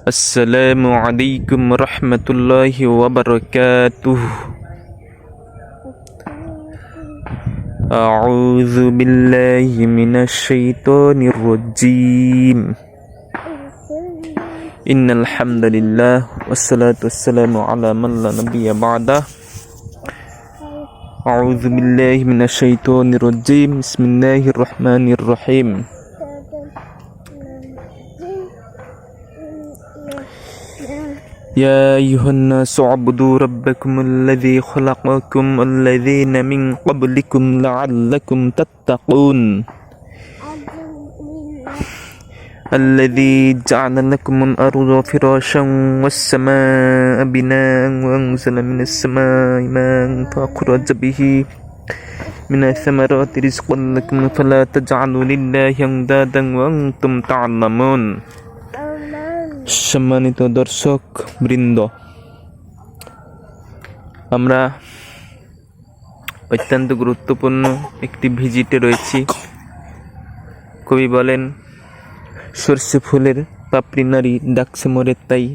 আসসালামু আলাইকুম রহমতুল্লাহি ওয়া বারাকাতুহু। আউযু বিল্লাহি মিনাশ শাইতানির রাজীম। ইন্নাল হামদুলিল্লাহ ওয়াসসালাতু ওয়াসসালামু আলা মান লা নাবিয়্যা বা'দা। আউযু বিল্লাহি মিনাশ শাইতানির রাজীম। বিসমিল্লাহির রহমানির রহিম। يا أيها الناس اعبدوا ربكم الذي خلقكم والذين من قبلكم لعلكم تتقون الذي جعل لكم الأرض فراشا والسماء بناء وأنزل من السماء ماء فأخرج به من الثمرات رزقا لكم فلا تجعلوا لله أندادا وأنتم تعلمون। সম্মানিত দর্শক বৃন্দ, আমরা অত্যন্ত গুরুত্বপূর্ণ একটি ভিজিটে রয়েছি। কবি বলেন, সর্ষে ফুলের পাপড়ি নারী ডাকছে মোরে তাই,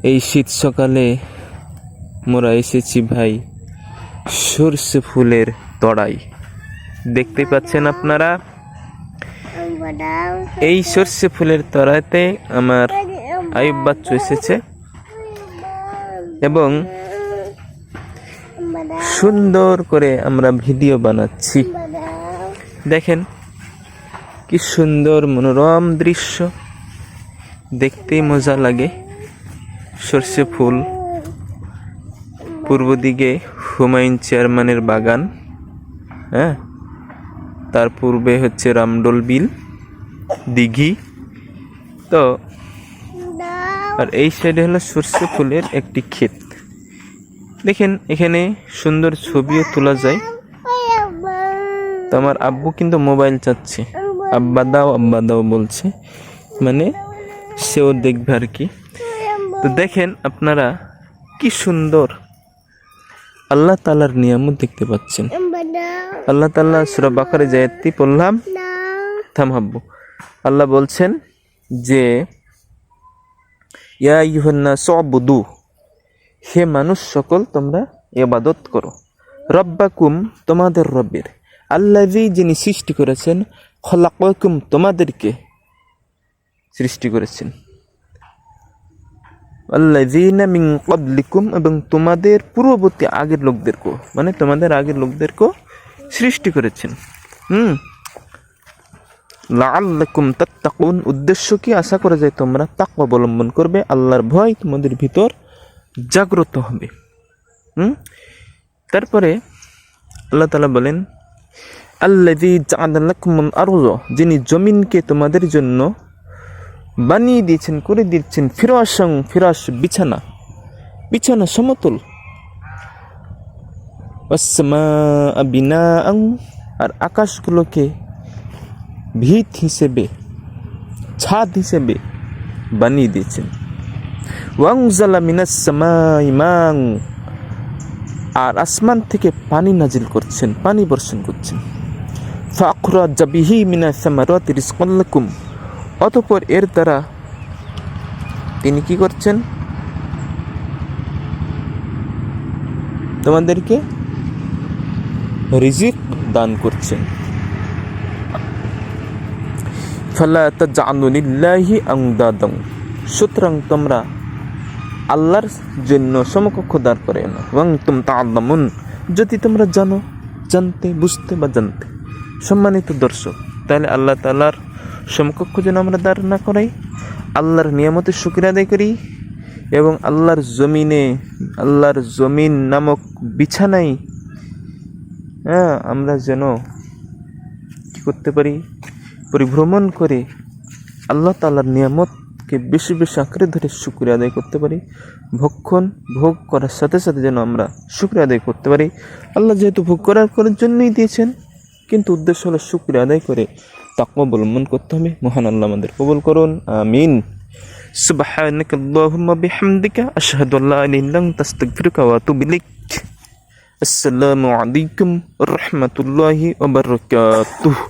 এই শীত সকালে মোরা এসেছি ভাই সর্ষে ফুলের তড়াই। দেখতে পাচ্ছেন আপনারা, এই সর্ষে ফুলের তরাতে আমার আয়ুব বাচ্চু এসেছে এবং সুন্দর করে আমরা ভিডিও বানাচ্ছি। দেখেন কি সুন্দর মনোরম দৃশ্য, দেখতেই মজা লাগে। সর্ষে ফুল, পূর্ব দিকে হুমায়ুন চেয়ারম্যানের বাগান, হ্যাঁ, তার পূর্বে হচ্ছে রামডোল বিল দিঘি, তো আর এই সাইডে হলো সর্ষে ফুলের একটি ক্ষেত। দেখেন এখানে সুন্দর ছবিও তোলা যায়। তো আমার আব্বু কিন্তু মোবাইল চাচ্ছে, আব্বা দাও বলছে, মানে সেও দেখবে আর কি। তো দেখেন আপনারা কি সুন্দর আল্লাহ তাআলার নিয়ামত দেখতে পাচ্ছেন। আল্লাহ তাআলা সূরা বাকারা আয়াতটি পড়লাম, থামহাব্বু। আল্লাহ বলছেন যে ইয়া আইয়ুহান নাস উবুদু, হে মানুষ সকল তোমরা ইবাদত করো, রব্বাকুম তোমাদের রবের, আল্লাযী যিনি সৃষ্টি করেছেন, খলাকাকুম তোমাদেরকে সৃষ্টি করেছেন, আল্লাযীনা মিন ক্বাবলিকুম এবং তোমাদের পূর্ববর্তী আগের লোকদেরকে, মানে তোমাদের আগের লোকদেরকেও সৃষ্টি করেছেন। লাআল্লাকুম তাত্তাকুন, উদ্দেশ্য কি? আশা করা যায় তোমরা তাকওয়া অবলম্বন করবে, আল্লাহর ভয় তোমাদের ভিতর জাগ্রত হবে। তারপরে আল্লাহ তাআলা বলেন, আল্লাযী জাআলা লাকুমুল আরদ, যিনি জমিনকে তোমাদের জন্য বানিয়ে দিয়েছেন, করে দিয়েছেন, ফিরাশ বিছানা সমতল, ওয়াসসামাআ বিনাআন, আর আকাশগুলোকে ভিত হিসেবে, ছাদ হিসেবে বানিয়ে দিয়েছেন, ওয়ানজালা মিনাস সামাই মা'আন, আর আসমান থেকে পানি নাজিল করছেন, পানি বর্ষণ করছেন, ফাখরাজা বিহি মিনাস সামারাতি রিজকান লাকুম, অতঃপর এর দ্বারা তিনি কি করছেন? তোমাদেরকে রিজিক দান করছেন। ফালা তাজআলু লিল্লাহি আনদাদান, সুতরাং তোমরা আল্লাহর জন্য সমকক্ষ দাঁড় করে না, ওয়া আনতুম তাআল্লামুন, যদি তোমরা বুঝতে। সম্মানিত দর্শক, তাহলে আল্লাহ তাআলার সমকক্ষ যেন আমরা দাঁড় না করাই, আল্লাহর নিয়ামতের শুকরিয়া আদায় করি এবং আল্লাহর জমিন নামক বিছানায় আমরা যেন কি করতে পারি? পরিভ্রমণ করে আল্লাহ তাআলার নিয়ামতকে বেশি বেশি আঁকড়ে ধরে শুকরিয়া আদায় করতে পারি। ভোগ করার সাথে সাথে যেন আমরা শুকরিয়া আদায় করতে পারি। আল্লাহ যেহেতু ভোগ করার জন্যই দিয়েছেন, কিন্তু উদ্দেশ্য হলো শুকরিয়া আদায় করে তাকওয়া অবলম্বন করতে হবে। মহান আল্লাহ আমাদের কবুল করুন, আমিন। সুবহানাকা আল্লাহুম্মা বিহামদিকা আশহাদু আল্লা ইলাহা ইল্লা আনতা আস্তাগফিরুকা ওয়া আতুবু ইলাইক। আসসালামু আলাইকুম ওয়া রাহমাতুল্লাহি ওয়া বারাকাতুহু।